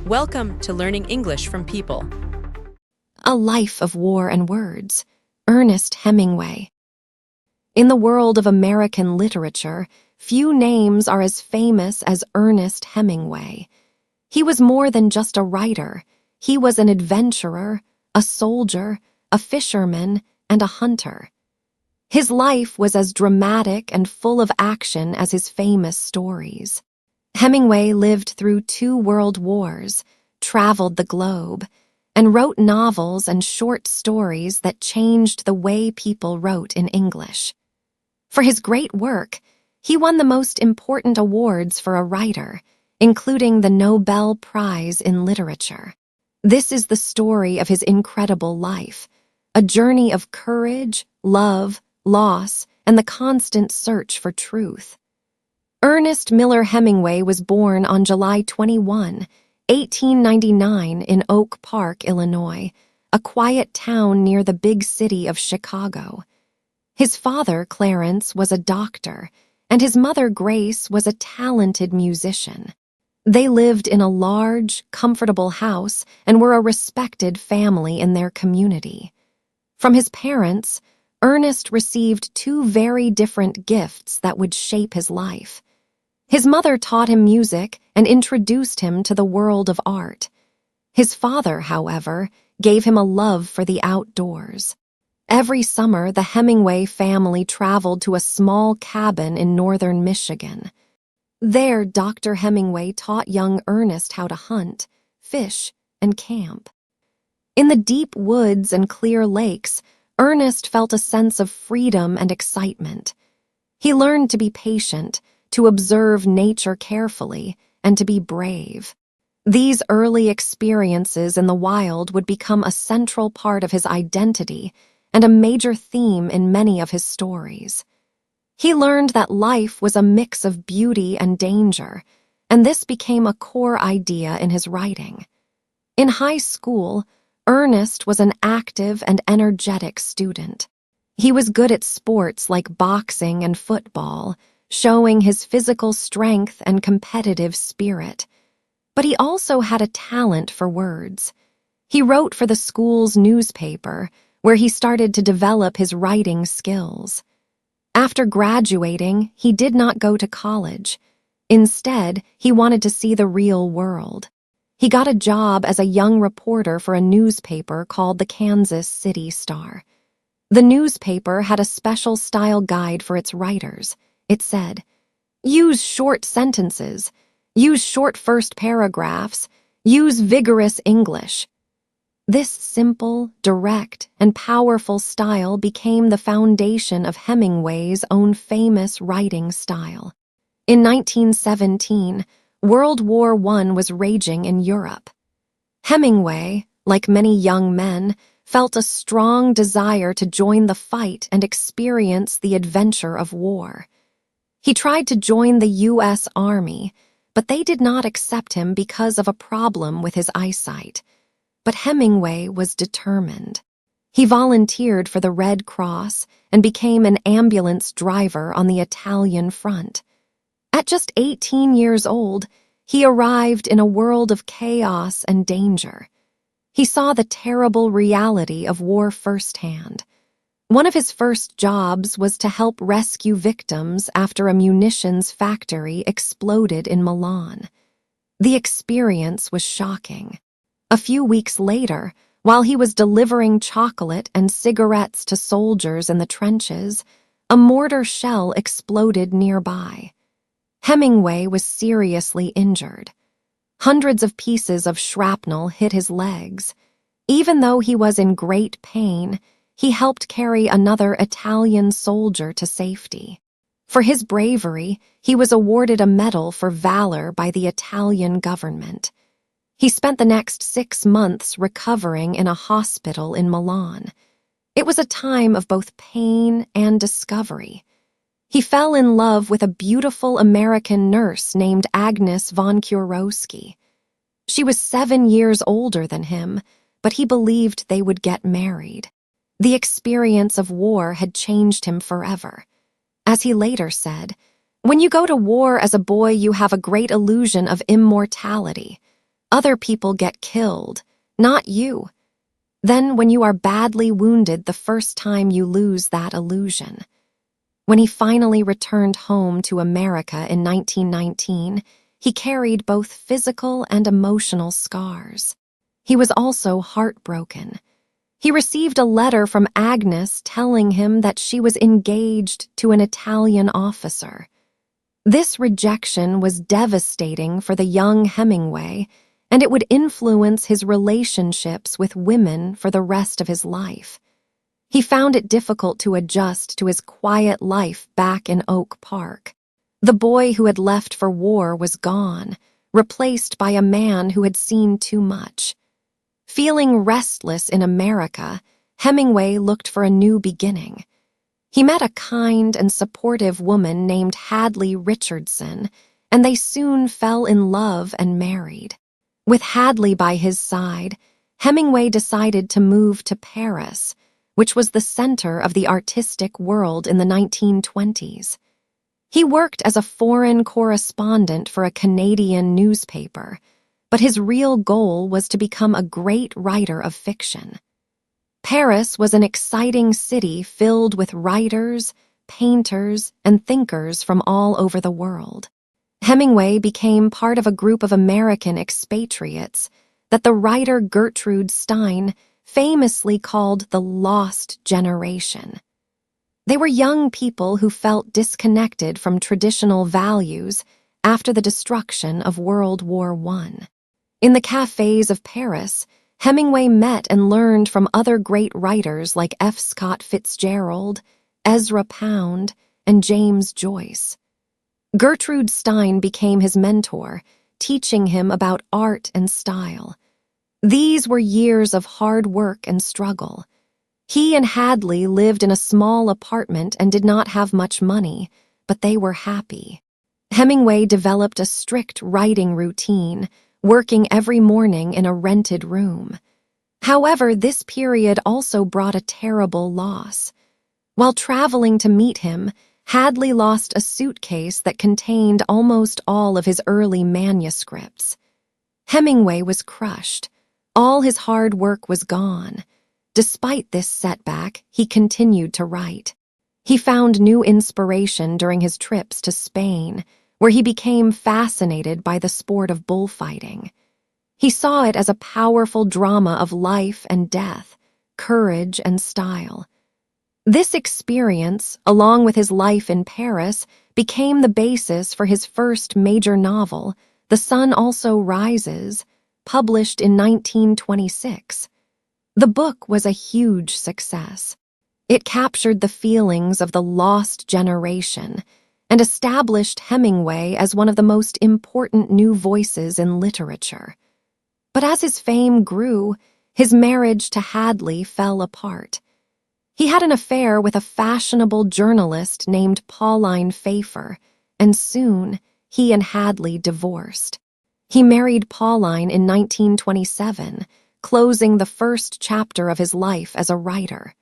Welcome to Learning English from People. A Life of War and Words, Ernest Hemingway. In the world of American literature, few names are as famous as Ernest Hemingway. He was more than just a writer. He was an adventurer, a soldier, a fisherman, and a hunter. His life was as dramatic and full of action as his famous stories. Hemingway lived through 2 world wars, traveled the globe, and wrote novels and short stories that changed the way people wrote in English. For his great work, he won the most important awards for a writer, including the Nobel Prize in Literature. This is the story of his incredible life, a journey of courage, love, loss, and the constant search for truth. Ernest Miller Hemingway was born on July 21, 1899 in Oak Park, Illinois, a quiet town near the big city of Chicago. His father, Clarence, was a doctor, and his mother, Grace, was a talented musician. They lived in a large, comfortable house and were a respected family in their community. From his parents, Ernest received 2 very different gifts that would shape his life. His mother taught him music and introduced him to the world of art. His father, however, gave him a love for the outdoors. Every summer, the Hemingway family traveled to a small cabin in northern Michigan. There, Dr. Hemingway taught young Ernest how to hunt, fish, and camp. In the deep woods and clear lakes, Ernest felt a sense of freedom and excitement. He learned to be patient, to observe nature carefully, and to be brave. These early experiences in the wild would become a central part of his identity and a major theme in many of his stories. He learned that life was a mix of beauty and danger, and this became a core idea in his writing. In high school, Ernest was an active and energetic student. He was good at sports like boxing and football, showing his physical strength and competitive spirit. But he also had a talent for words. He wrote for the school's newspaper, where he started to develop his writing skills. After graduating, he did not go to college. Instead, he wanted to see the real world. He got a job as a young reporter for a newspaper called the Kansas City Star. The newspaper had a special style guide for its writers. It said, "Use short sentences, use short first paragraphs, use vigorous English." This simple, direct, and powerful style became the foundation of Hemingway's own famous writing style. In 1917, World War I was raging in Europe. Hemingway, like many young men, felt a strong desire to join the fight and experience the adventure of war. He tried to join the U.S. Army, but they did not accept him because of a problem with his eyesight. But Hemingway was determined. He volunteered for the Red Cross and became an ambulance driver on the Italian front. At just 18 years old, he arrived in a world of chaos and danger. He saw the terrible reality of war firsthand. One of his first jobs was to help rescue victims after a munitions factory exploded in Milan. The experience was shocking. A few weeks later, while he was delivering chocolate and cigarettes to soldiers in the trenches, a mortar shell exploded nearby. Hemingway was seriously injured. Hundreds of pieces of shrapnel hit his legs. Even though he was in great pain, he helped carry another Italian soldier to safety. For his bravery, he was awarded a medal for valor by the Italian government. He spent the next 6 months recovering in a hospital in Milan. It was a time of both pain and discovery. He fell in love with a beautiful American nurse named Agnes von Kurowski. She was 7 years older than him, but he believed they would get married. The experience of war had changed him forever. As he later said, "When you go to war as a boy, you have a great illusion of immortality. Other people get killed, not you. Then, when you are badly wounded the first time, you lose that illusion. When he finally returned home to America in 1919, he carried both physical and emotional scars. He was also heartbroken. He received a letter from Agnes telling him that she was engaged to an Italian officer. This rejection was devastating for the young Hemingway, and it would influence his relationships with women for the rest of his life. He found it difficult to adjust to his quiet life back in Oak Park. The boy who had left for war was gone, replaced by a man who had seen too much. Feeling restless in America, Hemingway looked for a new beginning. He met a kind and supportive woman named Hadley Richardson, and they soon fell in love and married. With Hadley by his side, Hemingway decided to move to Paris, which was the center of the artistic world in the 1920s. He worked as a foreign correspondent for a Canadian newspaper, but his real goal was to become a great writer of fiction. Paris was an exciting city filled with writers, painters, and thinkers from all over the world. Hemingway became part of a group of American expatriates that the writer Gertrude Stein famously called the Lost Generation. They were young people who felt disconnected from traditional values after the destruction of World War I. In the cafes of Paris, Hemingway met and learned from other great writers like F. Scott Fitzgerald, Ezra Pound, and James Joyce. Gertrude Stein became his mentor, teaching him about art and style. These were years of hard work and struggle. He and Hadley lived in a small apartment and did not have much money, but they were happy. Hemingway developed a strict writing routine, working every morning in a rented room. However, this period also brought a terrible loss. While traveling to meet him, Hadley lost a suitcase that contained almost all of his early manuscripts. Hemingway was crushed. All his hard work was gone. Despite this setback, he continued to write. He found new inspiration during his trips to Spain, where he became fascinated by the sport of bullfighting. He saw it as a powerful drama of life and death, courage and style. This experience, along with his life in Paris, became the basis for his first major novel, The Sun Also Rises, published in 1926. The book was a huge success. It captured the feelings of the lost generation and established Hemingway as one of the most important new voices in literature. But as his fame grew, his marriage to Hadley fell apart. He had an affair with a fashionable journalist named Pauline Pfeiffer, and soon he and Hadley divorced. He married Pauline in 1927, closing the first chapter of his life as a writer.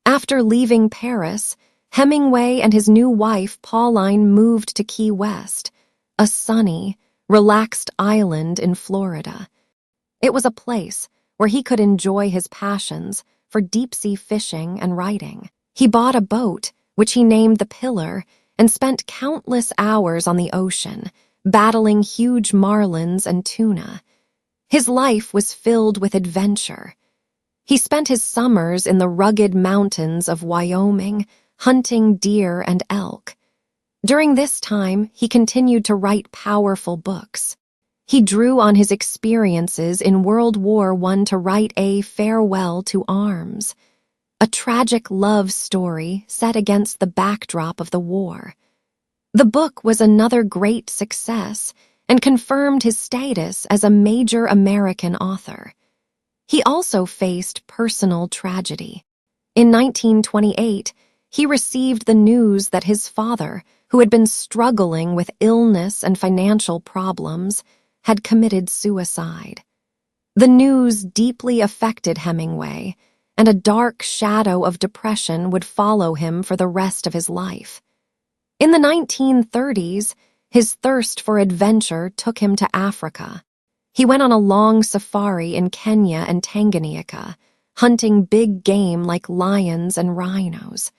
After leaving Paris, Hemingway and his new wife Pauline moved to Key West, a sunny, relaxed island in Florida. It was a place where he could enjoy his passions for deep-sea fishing and writing. He bought a boat, which he named the Pillar, and spent countless hours on the ocean, battling huge marlins and tuna. His life was filled with adventure. He spent his summers in the rugged mountains of Wyoming, hunting deer and elk. During this time, he continued to write powerful books. He drew on his experiences in World War I to write A Farewell to Arms, a tragic love story set against the backdrop of the war. The book was another great success and confirmed his status as a major American author. He also faced personal tragedy. In 1928, he received the news that his father, who had been struggling with illness and financial problems, had committed suicide. The news deeply affected Hemingway, and a dark shadow of depression would follow him for the rest of his life. In the 1930s, his thirst for adventure took him to Africa. He went on a long safari in Kenya and Tanganyika, hunting big game like lions and rhinos.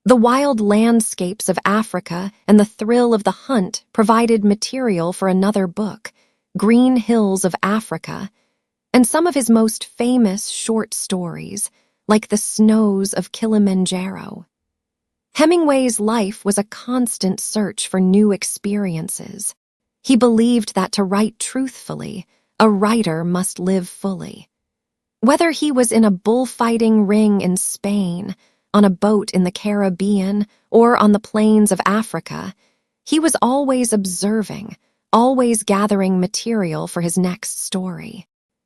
The wild landscapes of Africa and the thrill of the hunt provided material for another book, Green Hills of Africa, and some of his most famous short stories, like The Snows of Kilimanjaro. Hemingway's life was a constant search for new experiences. He believed that to write truthfully, a writer must live fully. Whether he was in a bullfighting ring in Spain, on a boat in the Caribbean, or on the plains of Africa, he was always observing, always gathering material for his next story.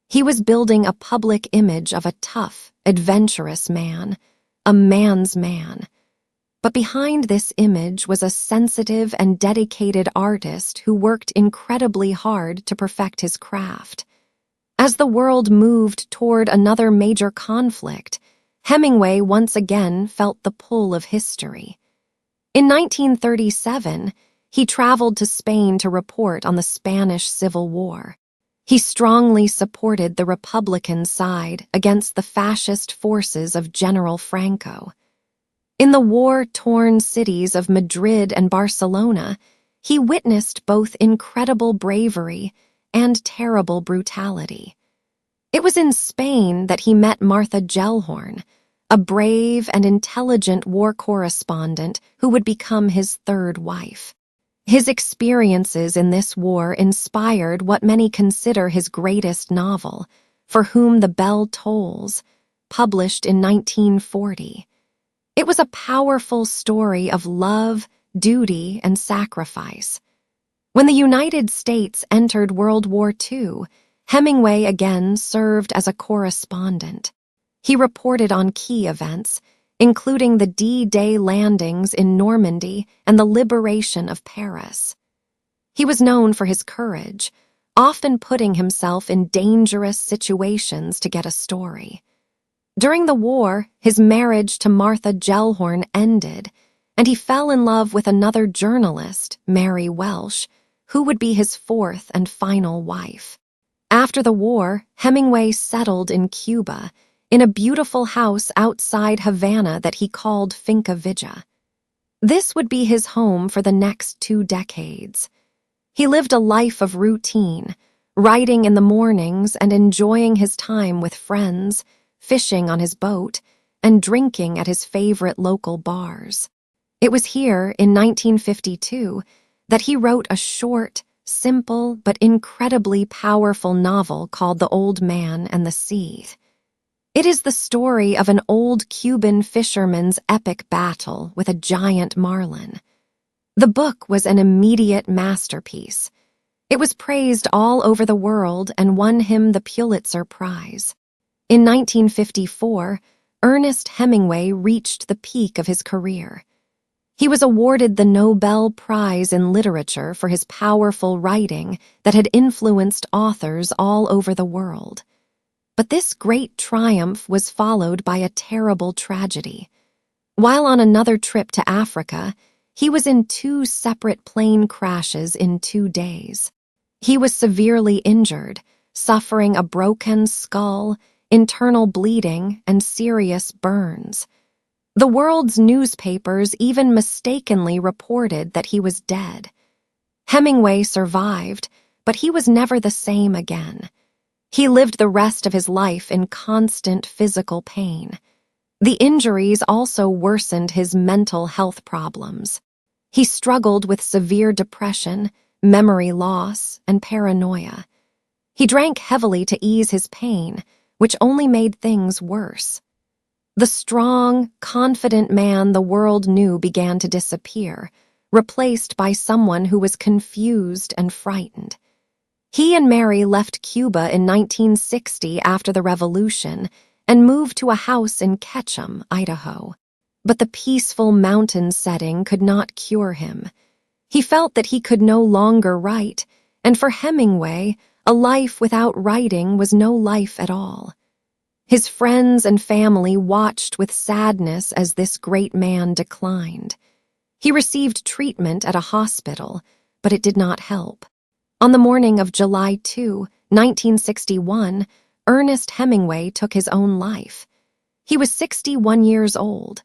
He was building a public image of a tough, adventurous man, a man's man. But behind this image was a sensitive and dedicated artist who worked incredibly hard to perfect his craft. As the world moved toward another major conflict, Hemingway once again felt the pull of history. In 1937, he traveled to Spain to report on the Spanish Civil War. He strongly supported the Republican side against the fascist forces of General Franco. In the war-torn cities of Madrid and Barcelona, he witnessed both incredible bravery and terrible brutality. It was in Spain that he met Martha Gellhorn, a brave and intelligent war correspondent who would become his third wife. His experiences in this war inspired what many consider his greatest novel, For Whom the Bell Tolls, published in 1940. It was a powerful story of love, duty, and sacrifice. When the United States entered World War II, Hemingway again served as a correspondent. He reported on key events, including the D-Day landings in Normandy and the liberation of Paris. He was known for his courage, often putting himself in dangerous situations to get a story. During the war, his marriage to Martha Gellhorn ended, and he fell in love with another journalist, Mary Welsh, who would be his fourth and final wife. After the war, Hemingway settled in Cuba, in a beautiful house outside Havana that he called Finca Villa. This would be his home for the next 2 decades. He lived a life of routine, writing in the mornings and enjoying his time with friends, fishing on his boat, and drinking at his favorite local bars. It was here, in 1952, that he wrote a short, simple, but incredibly powerful novel called The Old Man and the Sea. It is the story of an old Cuban fisherman's epic battle with a giant marlin. The book was an immediate masterpiece. It was praised all over the world and won him the Pulitzer Prize. In 1954, Ernest Hemingway reached the peak of his career. He was awarded the Nobel Prize in Literature for his powerful writing that had influenced authors all over the world. But this great triumph was followed by a terrible tragedy. While on another trip to Africa, he was in 2 separate plane crashes in 2 days. He was severely injured, suffering a broken skull, internal bleeding, and serious burns. The world's newspapers even mistakenly reported that he was dead. Hemingway survived, but he was never the same again. He lived the rest of his life in constant physical pain. The injuries also worsened his mental health problems. He struggled with severe depression, memory loss, and paranoia. He drank heavily to ease his pain, which only made things worse. The strong, confident man the world knew began to disappear, replaced by someone who was confused and frightened. He and Mary left Cuba in 1960 after the revolution and moved to a house in Ketchum, Idaho. But the peaceful mountain setting could not cure him. He felt that he could no longer write, and for Hemingway, a life without writing was no life at all. His friends and family watched with sadness as this great man declined. He received treatment at a hospital, but it did not help. On the morning of July 2, 1961, Ernest Hemingway took his own life. He was 61 years old.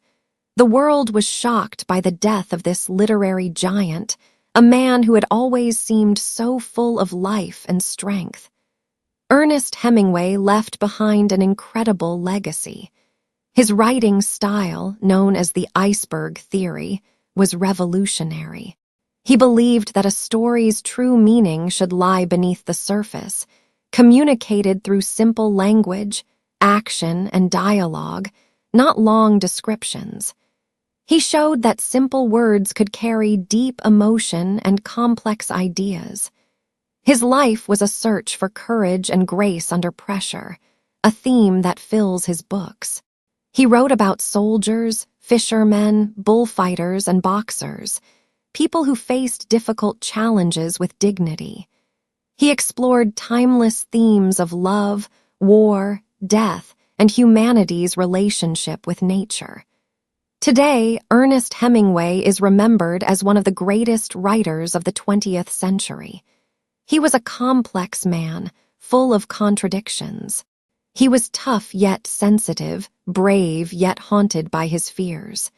The world was shocked by the death of this literary giant, a man who had always seemed so full of life and strength. Ernest Hemingway left behind an incredible legacy. His writing style, known as the iceberg theory, was revolutionary. He believed that a story's true meaning should lie beneath the surface, communicated through simple language, action, and dialogue, not long descriptions. He showed that simple words could carry deep emotion and complex ideas. His life was a search for courage and grace under pressure, a theme that fills his books. He wrote about soldiers, fishermen, bullfighters, and boxers, people who faced difficult challenges with dignity. He explored timeless themes of love, war, death, and humanity's relationship with nature. Today, Ernest Hemingway is remembered as one of the greatest writers of the 20th century. He was a complex man, full of contradictions. He was tough yet sensitive, brave yet haunted by his fears.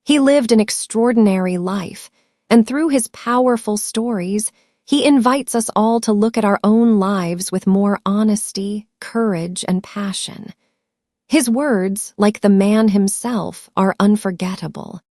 He lived an extraordinary life, and through his powerful stories, he invites us all to look at our own lives with more honesty, courage, and passion. His words, like the man himself, are unforgettable.